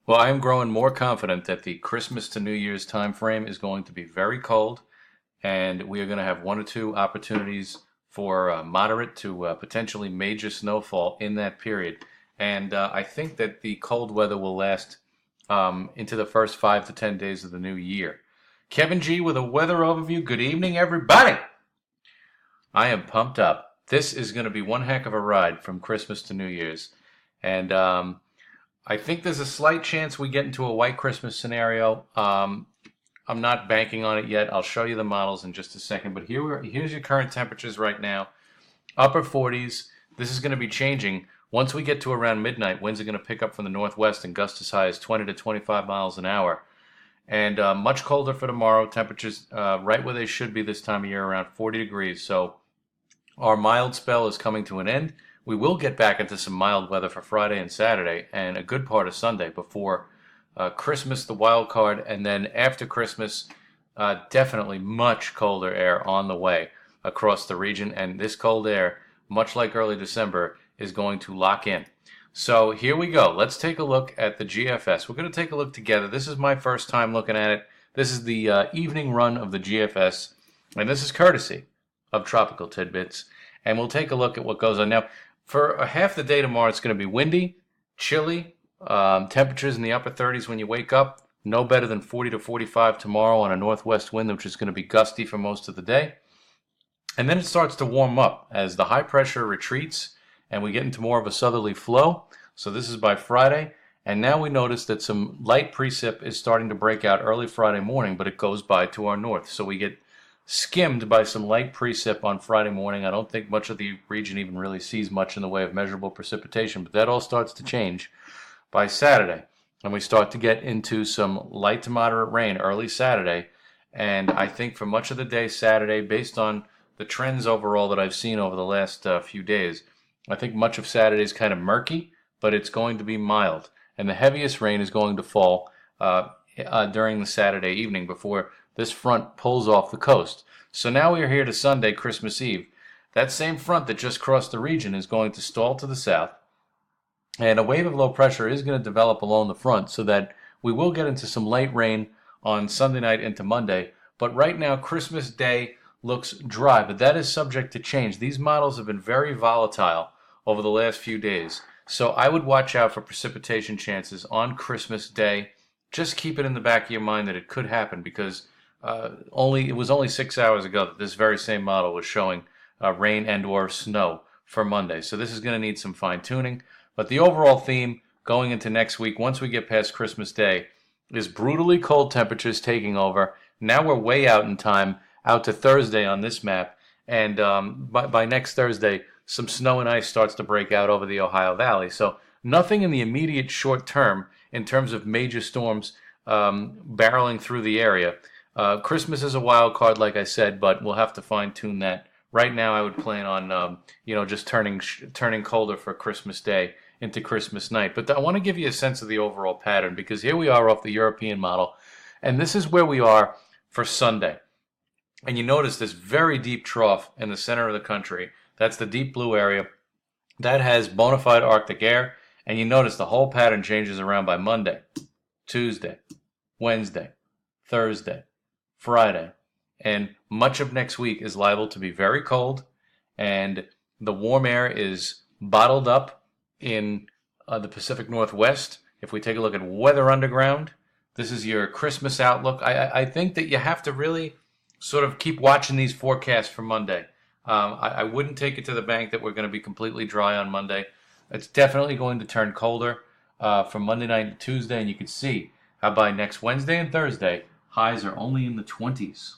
Well, I am growing more confident that the Christmas to New Year's time frame is going to be very cold, and we are going to have one or two opportunities for moderate to potentially major snowfall in that period. And I think that the cold weather will last into the first 5 to 10 days of the new year. Kevin G with a weather overview. Good evening, everybody. I am pumped up. This is going to be one heck of a ride from Christmas to New Year's. And I think there's a slight chance we get into a white Christmas scenario. I'm not banking on it yet. I'll show you the models in just a second. But here's your current temperatures right now. Upper 40s. This is going to be changing. Once we get to around midnight, winds are going to pick up from the northwest and gusts as high as 20 to 25 miles an hour. And much colder for tomorrow. Temperatures right where they should be this time of year, around 40 degrees. So our mild spell is coming to an end. We will get back into some mild weather for Friday and Saturday and a good part of Sunday before Christmas, the wild card, and then after Christmas, definitely much colder air on the way across the region. And this cold air, much like early December, is going to lock in. So here we go. Let's take a look at the GFS. We're going to take a look together. This is my first time looking at it. This is the evening run of the GFS, and this is courtesy of Tropical Tidbits. And we'll take a look at what goes on. Now, for half the day tomorrow, it's going to be windy, chilly, temperatures in the upper 30s when you wake up. No better than 40 to 45 tomorrow on a northwest wind, which is going to be gusty for most of the day. And then it starts to warm up as the high pressure retreats and we get into more of a southerly flow. So this is by Friday. And now we notice that some light precip is starting to break out early Friday morning, but it goes by to our north. So we get skimmed by some light precip on Friday morning. I don't think much of the region even really sees much in the way of measurable precipitation, but that all starts to change by Saturday. And we start to get into some light to moderate rain early Saturday. And I think for much of the day Saturday, based on the trends overall that I've seen over the last few days, I think much of Saturday is kind of murky, but it's going to be mild. And the heaviest rain is going to fall during the Saturday evening before this front pulls off the coast. So now we are here to Sunday, Christmas Eve. That same front that just crossed the region is going to stall to the south, and a wave of low pressure is going to develop along the front so that we will get into some light rain on Sunday night into Monday. But right now, Christmas Day looks dry, but that is subject to change. These models have been very volatile over the last few days. So I would watch out for precipitation chances on Christmas Day. Just keep it in the back of your mind that it could happen because it was only 6 hours ago that this very same model was showing rain and or snow for Monday. So this is going to need some fine tuning. But the overall theme going into next week, once we get past Christmas Day, is brutally cold temperatures taking over. Now we're way out in time, out to Thursday on this map. And by next Thursday, some snow and ice starts to break out over the Ohio Valley. So nothing in the immediate short term in terms of major storms barreling through the area. Christmas is a wild card, like I said, but we'll have to fine tune that. Right now, I would plan on, just turning colder for Christmas Day into Christmas night. But I want to give you a sense of the overall pattern because here we are off the European model, and this is where we are for Sunday. And you notice this very deep trough in the center of the country. That's the deep blue area. That has bona fide Arctic air, and you notice the whole pattern changes around by Monday, Tuesday, Wednesday, Thursday, Friday, and much of next week is liable to be very cold, and the warm air is bottled up in the Pacific Northwest. If we take a look at Weather Underground, this is your Christmas outlook. I think that you have to really sort of keep watching these forecasts for Monday. I wouldn't take it to the bank that we're going to be completely dry on Monday. It's definitely going to turn colder from Monday night to Tuesday, and you can see how by next Wednesday and Thursday, highs are only in the 20s.